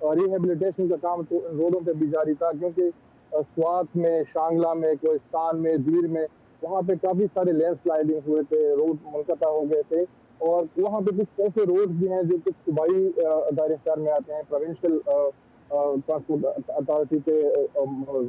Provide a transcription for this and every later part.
Rehabilitation کا کام تو ان روڈوں پہ بھی جاری تھا، کیونکہ سوات میں، شانگلہ میں، کوہستان میں، دیر میں وہاں پہ کافی سارے لینڈ سلائڈنگ ہوئے تھے، روڈ منقطع ہو گئے تھے، اور وہاں پہ کچھ ایسے روڈ بھی ہیں جو کچھ صوبائی دائرہ اختیار میں آتے ہیں، پروونشل ٹرانسپورٹ اتھارٹی کے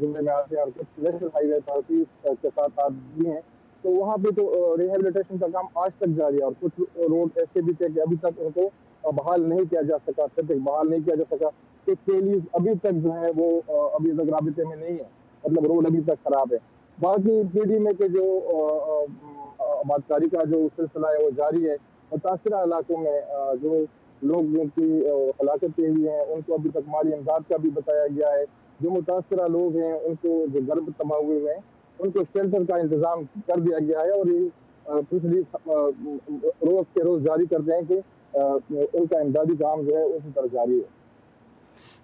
ذمے میں آتے ہیں، اور کچھ نیشنل ہائی وے اتھارٹی کے ساتھ بھی ہیں، تو وہاں پہ تو ریہیبلیٹیشن کا کام آج تک جاری ہے، اور کچھ روڈ ایسے بھی تھے کہ ابھی تک ان کو بحال نہیں کیا جا سکا، بحال نہیں کیا جا سکا، کہ ٹیلیز ابھی تک جو ہے وہ ابھی تک رابطے میں نہیں ہے، مطلب روڈ ابھی تک خراب ہے۔ باقی پی ڈی میں کے جو آبادکاری کا جو سلسلہ ہے وہ جاری ہے، متاثرہ علاقوں میں جو لوگ جن کی ہلاکتیں ہوئی ہیں ان کو ابھی تک مالی امداد کا بھی بتایا گیا ہے، جو متاثرہ لوگ ہیں ان کو جو گھر تباہ ہوئے ہیں ان کو شیلٹر کا انتظام کر دیا گیا ہے، اور یہ پچھلی روز کے روز جاری کرتے ہیں کہ ان کا امدادی کام جو ہے اسی طرح جاری ہے۔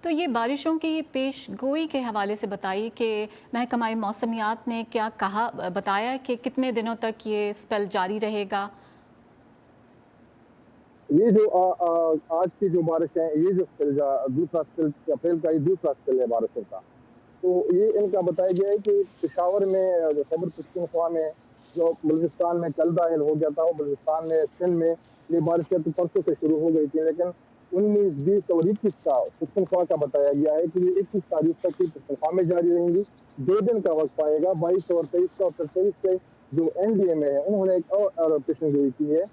تو یہ بارشوں کی پیش گوئی کے حوالے سے بتائیے کہ محکمہ موسمیات نے کیا کہا، بتایا کہ کتنے دنوں تک یہ اسپیل جاری رہے گا؟ یہ جو آج کی جو بارش ہے، یہ جو دوسرا اسپیل اپریل کا، یہ دوسرا اسپیل ہے بارشوں کا، تو یہ ان کا بتایا گیا ہے کہ پشاور میں، خیبر پختونخوا میں جو بلوچستان میں کل داخل ہو گیا تھا، وہ بلوچستان میں، سندھ میں یہ بارشیں تو پرسوں سے شروع ہو گئی تھی، لیکن 19، 20 اور 21 کا پختونخوا کا بتایا گیا ہے کہ یہ 21 تاریخ تک ہی پختونخوا میں جاری رہیں گی، 2 دن کا وقت پائے گا، 22 اور 23 کا، اور پھر 23 سے جو این ڈی اے میں ہے انہوں نے ایک اور پیشن گوئی کی ہے،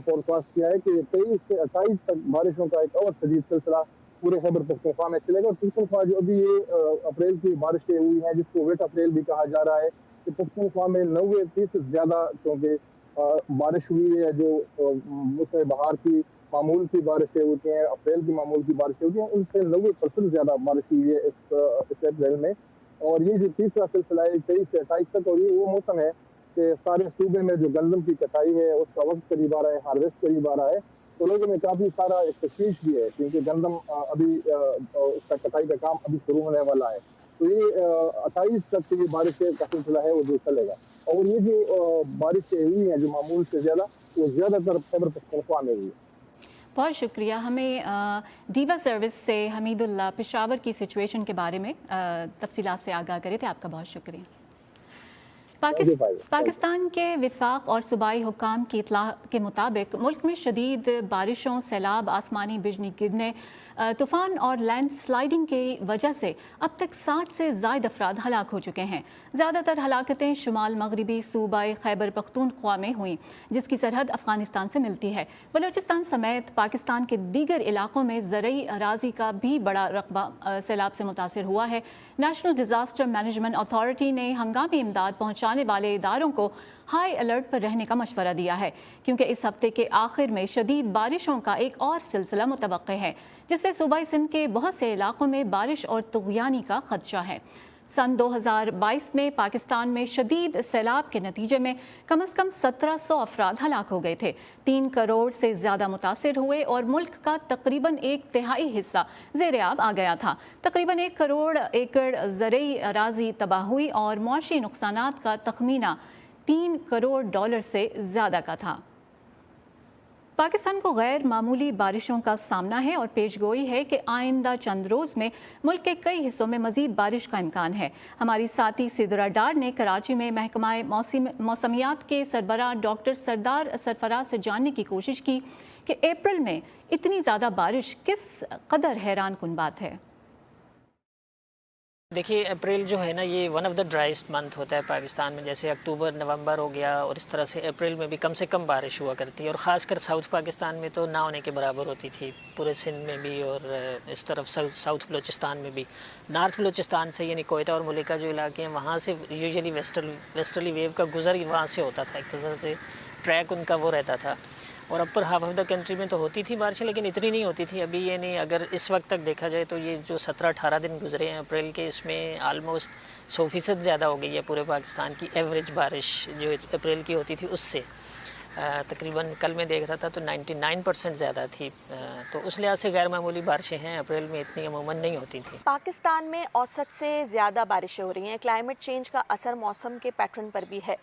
فور کاسٹ کیا ہے کہ 23 سے 28 تک بارشوں کا ایک اور شدید سلسلہ پورے خیبر پختونخوا میں چلے گا، اور پختونخوا جو ابھی یہ اپریل کی بارشیں ہوئی ہیں جس کو ویٹ اپریل بھی کہا جا رہا ہے، کہ پختونخوا میں 90% زیادہ کیونکہ بارش ہوئی ہے، جو موسم بہار کی معمول کی بارشیں ہوتی ہیں، اپریل کی معمول کی بارشیں ہوتی ہیں، ان سے 90% زیادہ بارش ہوئی ہے اس اپریل میں، اور یہ جو تیسرا سلسلہ ہے 23 سے 28 تک، اور یہ وہ موسم ہے کہ سارے صوبے میں جو گندم کی کٹائی ہے اس کا وقت قریب آ رہا ہے، ہارویسٹ قریب آ رہا ہے، تو لوگوں میں کافی سارا ایک تشویش بھی ہے، کیونکہ گندم ابھی اس کا کٹائی کا کام ابھی شروع ہونے والا ہے، تو یہ 28 تک کی بارشیں کا سلسلہ ہے وہ جو چلے گا، اور یہ جو بارشیں ہوئی ہیں جو معمول سے زیادہ، وہ زیادہ تر خیبر پختونخوا میں ہوئی ہے۔ بہت شکریہ، ہمیں ڈیوا سروس سے حمید اللہ پشاور کی سچویشن کے بارے میں تفصیلات سے آگاہ کرے تھے، آپ کا بہت شکریہ۔ پاکستان کے وفاق اور صوبائی حکام کی اطلاع کے مطابق ملک میں شدید بارشوں، سیلاب، آسمانی بجلی گرنے، طوفان اور لینڈ سلائڈنگ کی وجہ سے اب تک 60 سے زائد افراد ہلاک ہو چکے ہیں۔ زیادہ تر ہلاکتیں شمال مغربی صوبہ خیبر پختونخوا میں ہوئیں، جس کی سرحد افغانستان سے ملتی ہے۔ بلوچستان سمیت پاکستان کے دیگر علاقوں میں زرعی اراضی کا بھی بڑا رقبہ سیلاب سے متاثر ہوا ہے۔ نیشنل ڈیزاسٹر مینجمنٹ اتھارٹی نے ہنگامی امداد پہنچانے والے اداروں کو ہائی الرٹ پر رہنے کا مشورہ دیا ہے، کیونکہ اس ہفتے کے آخر میں شدید بارشوں کا ایک اور سلسلہ متوقع ہے، جس سے صوبہ سندھ کے بہت سے علاقوں میں بارش اور طغیانی کا خدشہ ہے۔ سن 2022 میں پاکستان میں شدید سیلاب کے نتیجے میں کم از کم 1700 افراد ہلاک ہو گئے تھے، 3 کروڑ سے زیادہ متاثر ہوئے اور ملک کا تقریباً 1/3 حصہ زیر آب آ گیا تھا۔ تقریباً 1 کروڑ ایکڑ زرعی اراضی تباہ ہوئی اور معاشی نقصانات کا تخمینہ $3 کروڑ سے زیادہ کا تھا۔ پاکستان کو غیر معمولی بارشوں کا سامنا ہے اور پیش گوئی ہے کہ آئندہ چند روز میں ملک کے کئی حصوں میں مزید بارش کا امکان ہے۔ ہماری ساتھی سدرا ڈار نے کراچی میں محکمہ موسمیات کے سربراہ ڈاکٹر سردار سرفراز سے جاننے کی کوشش کی کہ اپریل میں اتنی زیادہ بارش کس قدر حیران کن بات ہے۔ دیکھیے، اپریل جو ہے نا، یہ ون آف دا ڈرائیسٹ منتھ ہوتا ہے پاکستان میں، جیسے اکتوبر، نومبر ہو گیا، اور اس طرح سے اپریل میں بھی کم سے کم بارش ہوا کرتی ہے، اور خاص کر ساؤتھ پاکستان میں تو نہ ہونے کے برابر ہوتی تھی، پورے سندھ میں بھی اور اس طرف ساؤتھ بلوچستان میں بھی۔ نارتھ بلوچستان سے یعنی کوئٹہ اور ملکہ جو علاقے ہیں وہاں سے یوزلی ویسٹرلی ویو کا گزر وہاں سے ہوتا تھا، ایک طرح سے ٹریک ان کا وہ رہتا تھا، اور upper half of the country میں تو ہوتی تھی بارشیں، لیکن اتنی نہیں ہوتی تھی۔ ابھی یعنی اگر اس وقت تک دیکھا جائے تو یہ جو 17-18 دن گزرے ہیں اپریل کے، اس میں آلموسٹ 100% زیادہ ہو گئی ہے پورے پاکستان کی ایوریج بارش جو اپریل کی ہوتی تھی اس سے۔ تقریباً کل میں دیکھ رہا تھا تو 99% زیادہ تھی، تو اس لحاظ سے غیر معمولی بارشیں ہیں، اپریل میں اتنی عموماً نہیں ہوتی تھیں۔ پاکستان میں اوسط سے زیادہ بارشیں ہو رہی ہیں، کلائمیٹ چینج کا اثر موسم کے پیٹرن پر بھی ہے۔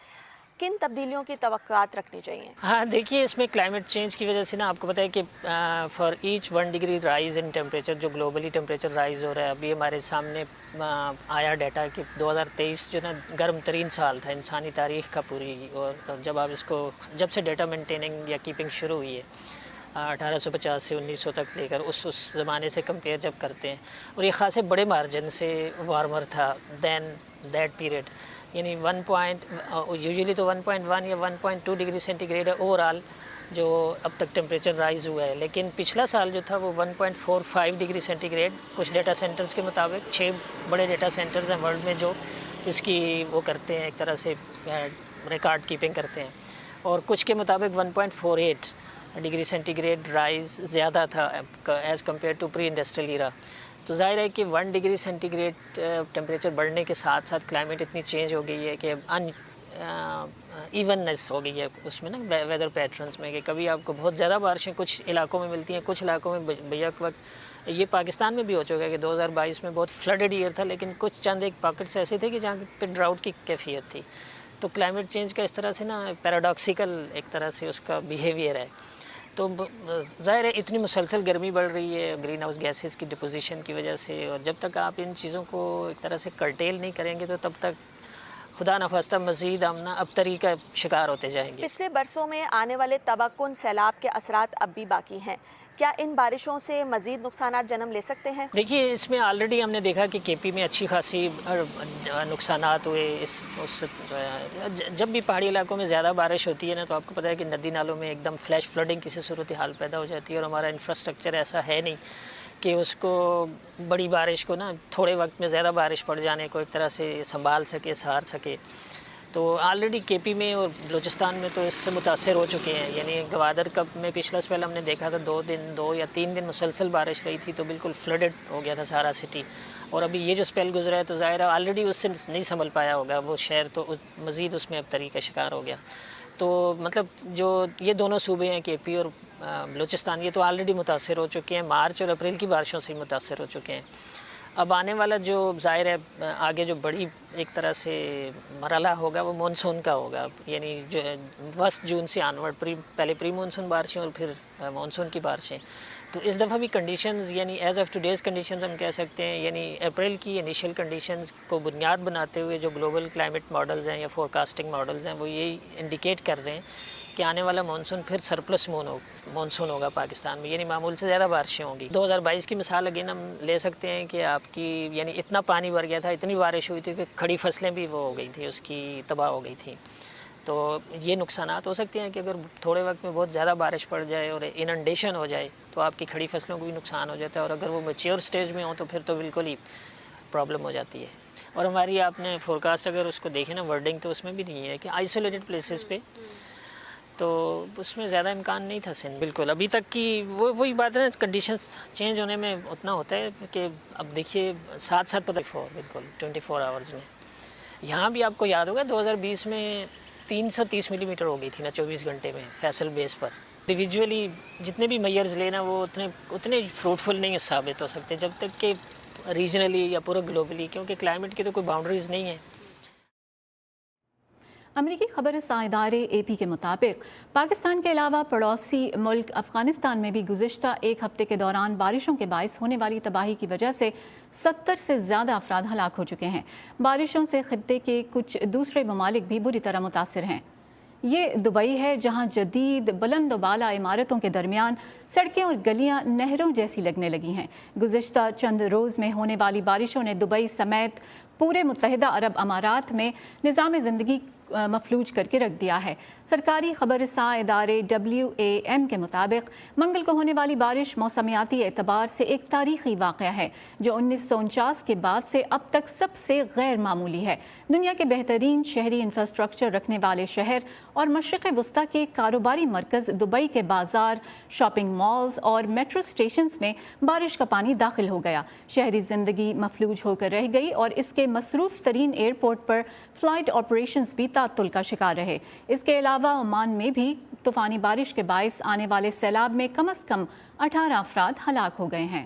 کن تبدیلیوں کی توقعات رکھنی چاہیے؟ ہاں دیکھیے، اس میں کلائمیٹ چینج کی وجہ سے نا آپ کو پتہ ہے کہ for each 1 degree rise in temperature, جو گلوبلی ٹیمپریچر رائز ہو رہا ہے، ابھی ہمارے سامنے آیا ڈیٹا کہ 2023 جو نا گرم ترین سال تھا انسانی تاریخ کا پوری، اور جب آپ اس کو جب سے ڈیٹا مینٹیننگ یا کیپنگ شروع ہوئی ہے 1850 سے 1900 تک لے کر اس زمانے سے کمپیئر جب کرتے ہیں، اور یہ خاصے بڑے مارجن سے وارمر تھا دین دیٹ پیریڈ، یعنی یوزلی تو 1.1 یا 1.2 ڈگری سینٹی گریڈ ہے اوور آل جو اب تک ٹیمپریچر رائز ہوا ہے، لیکن پچھلا سال جو تھا وہ 1.45 ڈگری سینٹی گریڈ کچھ ڈیٹا سینٹرز کے مطابق، 6 بڑے ڈیٹا سینٹرز ہیں ورلڈ میں جو اس کی وہ کرتے ہیں، ایک طرح سے ریکارڈ کیپنگ کرتے ہیں، اور کچھ کے مطابق 1.48 ڈگری سینٹی گریڈ رائز زیادہ تھا as compare to pre industrial era. تو ظاہر ہے کہ 1 ڈگری سینٹی گریڈ ٹیمپریچر بڑھنے کے ساتھ ساتھ کلائمیٹ اتنی چینج ہو گئی ہے کہ ایوننس ہو گئی ہے اس میں نا ویدر پیٹرنس میں، کہ کبھی آپ کو بہت زیادہ بارشیں کچھ علاقوں میں ملتی ہیں، کچھ علاقوں میں بیک وقت، یہ پاکستان میں بھی ہو چکا ہے کہ 2022 میں بہت فلڈڈ ایئر تھا، لیکن کچھ چند ایک پاکٹس ایسے تھے کہ جہاں پہ ڈراؤٹ کی کیفیت تھی۔ تو کلائمیٹ چینج کا اس طرح سے نا پیراڈاکسیکل ایک طرح سے اس کا بیہیویئر ہے۔ تو ظاہر ہے اتنی مسلسل گرمی بڑھ رہی ہے گرین ہاؤس گیسز کی ڈپوزیشن کی وجہ سے، اور جب تک آپ ان چیزوں کو ایک طرح سے کرٹیل نہیں کریں گے تو تب تک خدا نخواستہ مزید ہم نا ابتری کا شکار ہوتے جائیں گے۔ پچھلے برسوں میں آنے والے تباکن سیلاب کے اثرات اب بھی باقی ہیں، کیا ان بارشوں سے مزید نقصانات جنم لے سکتے ہیں؟ دیکھیے، اس میں آلریڈی ہم نے دیکھا کہ کے پی میں اچھی خاصی نقصانات ہوئے۔ جب بھی پہاڑی علاقوں میں زیادہ بارش ہوتی ہے نا تو آپ کو پتہ ہے کہ ندی نالوں میں ایک دم فلیش فلڈنگ کی صورتحال پیدا ہو جاتی ہے، اور ہمارا انفراسٹرکچر ایسا ہے نہیں کہ اس کو بڑی بارش کو نا تھوڑے وقت میں زیادہ بارش پڑ جانے کو ایک طرح سے سنبھال سکے، سہار سکے۔ تو آلریڈی کے پی میں اور بلوچستان میں تو اس سے متاثر ہو چکے ہیں، یعنی گوادر کپ میں پچھلا اسپیل ہم نے دیکھا تھا 2 یا 3 دن مسلسل بارش رہی تھی تو بالکل فلڈڈ ہو گیا تھا سارا سٹی، اور ابھی یہ جو اسپیل گزرا ہے تو ظاہر ہے آلریڈی اس سے نہیں سنبھل پایا ہوگا وہ شہر، تو مزید اس میں ابتری کا شکار ہو گیا۔ تو مطلب جو یہ دونوں صوبے ہیں کے پی اور بلوچستان، یہ تو آلریڈی متاثر ہو چکے ہیں، مارچ اور اپریل کی بارشوں سے ہی متاثر ہو چکے ہیں۔ اب آنے والا جو ظاہر ہے آگے جو بڑی ایک طرح سے مرحلہ ہوگا وہ مونسون کا ہوگا، یعنی جو 1 جون سے آنورڈ پہلے پری مونسون بارشیں اور پھر مونسون کی بارشیں۔ تو اس دفعہ بھی کنڈیشنز، یعنی ایز آف ٹوڈیز کنڈیشنز ہم کہہ سکتے ہیں، یعنی اپریل کی انیشیل کنڈیشنز کو بنیاد بناتے ہوئے جو گلوبل کلائمیٹ ماڈلز ہیں یا فورکاسٹنگ ماڈلز ہیں وہ یہی انڈیکیٹ کر رہے ہیں کہ آنے والا مانسون پھر سرپلس مانسون ہوگا پاکستان میں، یعنی معمول سے زیادہ بارشیں ہوں گی۔ 2022 کی مثال اگین ہم لے سکتے ہیں کہ آپ کی یعنی اتنا پانی بھر گیا تھا، اتنی بارش ہوئی تھی کہ کھڑی فصلیں بھی وہ ہو گئی تھیں، اس کی تباہ ہو گئی تھیں۔ تو یہ نقصانات ہو سکتے ہیں کہ اگر تھوڑے وقت میں بہت زیادہ بارش پڑ جائے اور اننڈیشن ہو جائے تو آپ کی کھڑی فصلوں کو بھی نقصان ہو جاتا ہے، اور اگر وہ میچیور سٹیج میں ہوں تو پھر تو بالکل ہی پرابلم ہو جاتی ہے۔ اور ہماری آپ نے فورکاسٹ اگر اس کو دیکھیں نا ورڈنگ، تو اس میں بھی نہیں ہے کہ آئسولیٹڈ پلیسز پہ تو اس میں زیادہ امکان نہیں تھا سندھ، بالکل ابھی تک کی وہی بات ہے نا، کنڈیشنز چینج ہونے میں اتنا ہوتا ہے کہ اب دیکھیے ساتھ پتہ بالکل 24 آورز میں یہاں بھی آپ کو یاد ہوگا 2020 میں 330 ملی میٹر ہو گئی تھی نا 24 گھنٹے میں فیصل بیس پر۔ انڈیویجولی جتنے بھی میئرز لینا وہ اتنے فروٹفل نہیں ثابت ہو سکتے جب تک کہ ریجنلی یا پورا گلوبلی، کیونکہ کلائمیٹ کی تو کوئی باؤنڈریز نہیں ہیں۔ امریکی خبر رساں ادارے اے پی کے مطابق پاکستان کے علاوہ پڑوسی ملک افغانستان میں بھی گزشتہ ایک ہفتے کے دوران بارشوں کے باعث ہونے والی تباہی کی وجہ سے 70 سے زیادہ افراد ہلاک ہو چکے ہیں۔ بارشوں سے خطے کے کچھ دوسرے ممالک بھی بری طرح متاثر ہیں۔ یہ دبئی ہے جہاں جدید بلند و بالا عمارتوں کے درمیان سڑکیں اور گلیاں نہروں جیسی لگنے لگی ہیں۔ گزشتہ چند روز میں ہونے والی بارشوں نے دبئی سمیت پورے متحدہ عرب امارات میں نظام زندگی مفلوج کر کے رکھ دیا ہے۔ سرکاری خبر رساں ادارے WAM کے مطابق منگل کو ہونے والی بارش موسمیاتی اعتبار سے ایک تاریخی واقعہ ہے جو 1949 کے بعد سے اب تک سب سے غیر معمولی ہے۔ دنیا کے بہترین شہری انفراسٹرکچر رکھنے والے شہر اور مشرق وسطیٰ کے کاروباری مرکز دبئی کے بازار، شاپنگ مالز اور میٹرو اسٹیشنز میں بارش کا پانی داخل ہو گیا۔ شہری زندگی مفلوج ہو کر رہ گئی اور اس کے مصروف ترین ایئرپورٹ پر فلائٹ آپریشنز بھی تعطل کا شکار رہے۔ اس کے علاوہ عمان میں بھی طوفانی بارش کے باعث آنے والے سیلاب میں کم از کم 18 افراد ہلاک ہو گئے ہیں۔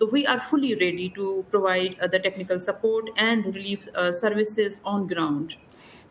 so we are fully ready to provide the technical support and relief services on ground.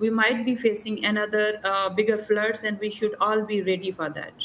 we might be facing another bigger floods and we should all be ready for that.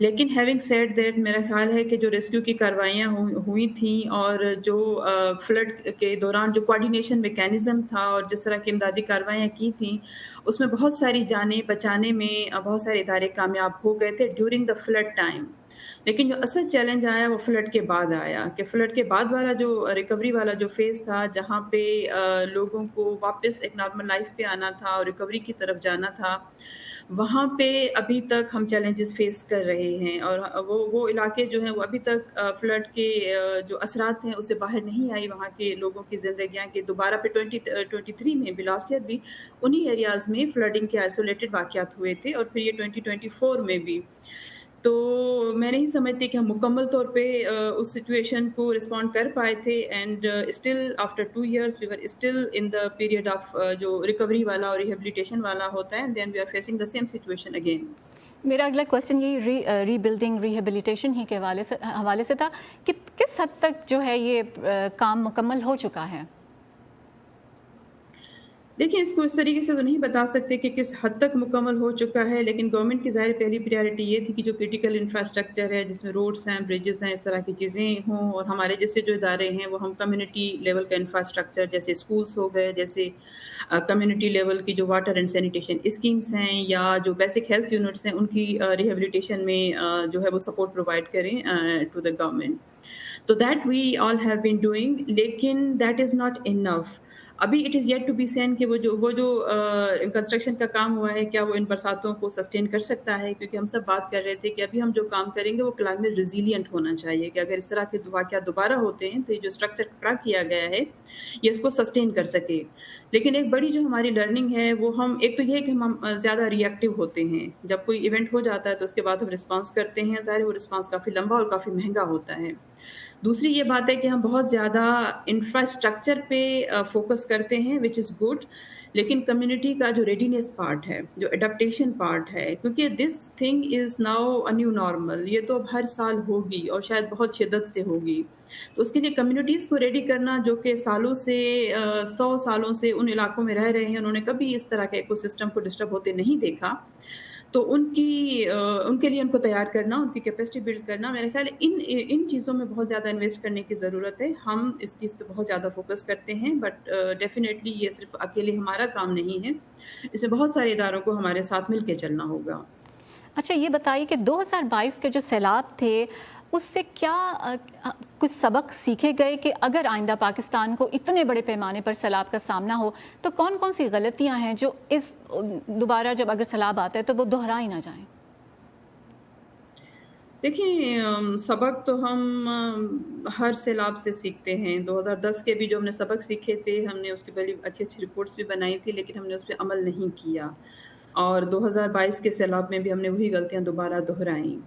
لیکن ہیونگ سیڈ دیٹ میرا خیال ہے کہ جو rescue کی کارروائیاں ہوئی تھیں اور جو فلڈ کے دوران جو کوآرڈینیشن میکینزم تھا اور جس طرح کی امدادی کارروائیاں کی تھیں اس میں بہت ساری جانیں بچانے میں بہت سارے ادارے کامیاب ہو گئے تھے ڈیورنگ دا فلڈ ٹائم. لیکن جو اصل چیلنج آیا وہ فلڈ کے بعد آیا کہ فلڈ کے بعد والا جو ریکوری والا جو فیز تھا جہاں پہ لوگوں کو واپس ایک نارمل لائف پہ آنا تھا اور ریکوری کی طرف جانا تھا, وہاں پہ ابھی تک ہم چیلنجز فیس کر رہے ہیں اور وہ علاقے جو ہیں وہ ابھی تک فلڈ کے جو اثرات ہیں اس سے باہر نہیں آئی وہاں کے لوگوں کی زندگیاں کہ دوبارہ پہ 2023 میں بھی لاسٹ ایئر بھی انہی ایریاز میں فلڈنگ کے آئسولیٹڈ واقعات ہوئے تھے اور پھر یہ 2024 میں بھی. تو میں نہیں سمجھتی کہ ہم مکمل طور پہ اس سچویشن کو رسپونڈ کر پائے تھے and still after 2 years we were still in the period of جو ریکوری والا اور ریہیبلیٹیشن والا ہوتا ہے then we are facing the same situation again. میرا اگلا کویشچن یہی ری بلڈنگ ریہیبلیٹیشن ہی کے حوالے سے تھا کہ کس حد تک جو ہے یہ کام مکمل ہو چکا ہے؟ دیکھیں اس کو اس طریقے سے تو نہیں بتا سکتے کہ کس حد تک مکمل ہو چکا ہے, لیکن گورنمنٹ کی ظاہر پہلی پریارٹی یہ تھی کہ جو کرٹیکل انفراسٹرکچر ہے جس میں روڈس ہیں بریجز ہیں اس طرح کی چیزیں ہوں, اور ہمارے جیسے جو ادارے ہیں وہ ہم کمیونٹی لیول کا انفراسٹرکچر جیسے اسکولس ہو گئے, جیسے کمیونٹی لیول کی جو واٹر اینڈ سینیٹیشن اسکیمس ہیں یا جو بیسک ہیلتھ یونٹس ہیں ان کی ریہیبلیٹیشن میں جو ہے وہ سپورٹ پرووائڈ کریں ٹو دا گورنمنٹ. تو that we all have been doing, لیکن دیٹ از ناٹ انف. ابھی it is yet to be seen کہ وہ جو کنسٹرکشن کا کام ہوا ہے کیا وہ ان برساتوں کو سسٹین کر سکتا ہے, کیونکہ ہم سب بات کر رہے تھے کہ ابھی ہم جو کام کریں گے وہ کلائمیٹ ریزیلینٹ ہونا چاہیے کہ اگر اس طرح کے واقعات دوبارہ ہوتے ہیں تو یہ جو اسٹرکچر کھڑا کیا گیا ہے یہ اس کو سسٹین کر سکے. لیکن ایک بڑی جو ہماری لرننگ ہے وہ ہم ایک تو یہ ہے کہ ہم زیادہ ری ایکٹیو ہوتے ہیں, جب کوئی ایونٹ ہو جاتا ہے تو اس کے بعد ہم رسپانس کرتے ہیں, ظاہر وہ رسپانس کافی لمبا اور کافی مہنگا ہوتا ہے. دوسری یہ بات ہے کہ ہم بہت زیادہ انفراسٹرکچر پہ فوکس کرتے ہیں وچ از گڈ, لیکن کمیونٹی کا جو ریڈینیس پارٹ ہے, جو اڈیپٹیشن پارٹ ہے, کیونکہ this thing is now a new normal, یہ تو اب ہر سال ہوگی اور شاید بہت شدت سے ہوگی. تو اس کے لیے کمیونٹیز کو ریڈی کرنا جو کہ سالوں سے 100 سالوں سے ان علاقوں میں رہ رہے ہیں, انہوں نے کبھی اس طرح کے ایکو سسٹم کو ڈسٹرب ہوتے نہیں دیکھا, تو ان کے لیے ان کو تیار کرنا, ان کی کیپیسٹی بلڈ کرنا, میرے خیال ان چیزوں میں بہت زیادہ انویسٹ کرنے کی ضرورت ہے. ہم اس چیز پہ بہت زیادہ فوکس کرتے ہیں, بٹ ڈیفینیٹلی یہ صرف اکیلے ہمارا کام نہیں ہے, اس میں بہت سارے اداروں کو ہمارے ساتھ مل کے چلنا ہوگا. اچھا یہ بتائیے کہ 2022 کے جو سیلاب تھے اس سے کیا کچھ سبق سیکھے گئے کہ اگر آئندہ پاکستان کو اتنے بڑے پیمانے پر سیلاب کا سامنا ہو تو کون کون سی غلطیاں ہیں جو اس دوبارہ جب اگر سیلاب آتا ہے تو وہ دہرائی نہ جائیں؟ دیکھیں سبق تو ہم ہر سیلاب سے سیکھتے ہیں. 2010 کے بھی جو ہم نے سبق سیکھے تھے, ہم نے اس کی بڑی اچھی رپورٹس بھی بنائی تھی, لیکن ہم نے اس پہ عمل نہیں کیا, اور 2022 کے سیلاب میں بھی ہم نے وہی غلطیاں دوبارہ دہرائیں.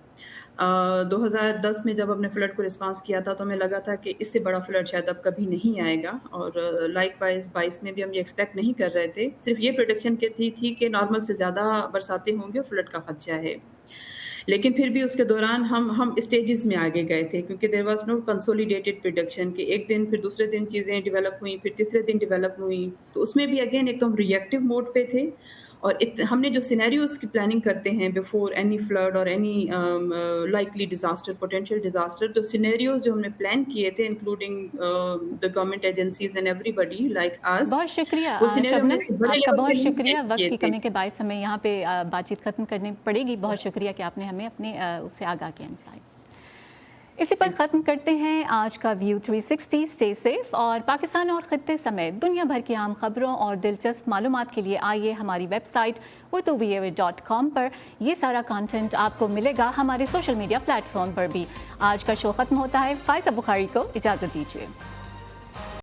2010 میں جب ہم نے فلڈ کو رسپانس کیا تھا تو ہمیں لگا تھا کہ اس سے بڑا فلڈ شاید اب کبھی نہیں آئے گا, اور لائک وائز 22 میں بھی ہم یہ ایکسپیکٹ نہیں کر رہے تھے. صرف یہ پریڈکشن تھی کہ نارمل سے زیادہ برساتیں ہوں گے اور فلڈ کا خدشہ ہے, لیکن پھر بھی اس کے دوران ہم اسٹیجز میں آگے گئے تھے, کیونکہ there was no consolidated prediction کہ ایک دن پھر دوسرے دن چیزیں ڈیولپ ہوئیں, پھر تیسرے دن ڈیولپ ہوئیں. تو اس میں بھی اگین ایک تو ہم ری ایکٹیو موڈ پہ تھے, اور ہم نے جو سینیریوز کی پلاننگ کرتے ہیں بیفور اینی فلڈ اور any likely disaster, potential disaster, تو سینیریوز جو ہم نے پلان کیے تھے including the government agencies and everybody like us. بہت شکریہ شبنم, آپ کا بہت شکریہ. وقت کی کمی کے باعث ہمیں یہاں پہ بات چیت ختم کرنی پڑے گی. بہت شکریہ کہ آپ نے ہمیں اپنے اس سے آگاہ کیا انسائٹ. اسی پر ختم کرتے ہیں آج کا ویو 360. اسٹے سیف, اور پاکستان اور خطے سمیت دنیا بھر کی اہم خبروں اور دلچسپ معلومات کے لیے آئیے ہماری ویب سائٹ urduvoa.com پر. یہ سارا کانٹینٹ آپ کو ملے گا ہمارے سوشل میڈیا پلیٹ فارم پر بھی. آج کا شو ختم ہوتا ہے. فائزہ بخاری کو اجازت دیجیے.